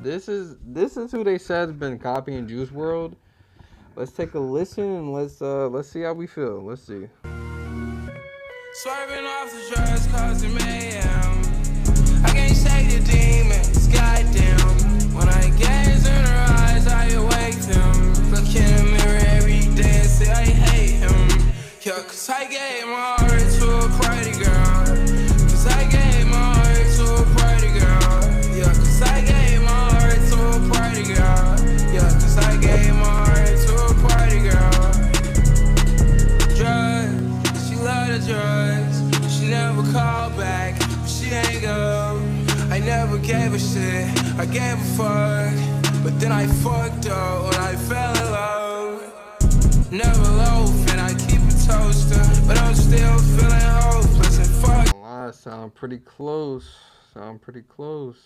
this is who they said has been copying Juice World. Let's take a listen and let's see how we feel. Let's see. Swerving off the drugs causing mayhem. I can't shake the demons, goddamn. When I gaze in her eyes, I awake them. Look in the mirror every day and say I hate him. Yeah, cause I gave my heart to a pretty girl. Cause I gave my heart to a pretty girl. Yeah, cause I gave my heart to a pretty girl. Yeah, cause I gave my heart to a pretty girl. Drugs, she love the drugs. She never called back, but she ain't go. I never gave a shit, I gave a fuck. But then I fucked up when I fell in love. Never loaf and I keep a toaster, but I'm still feeling hopeless and fuck. Sound pretty close. Sound pretty close.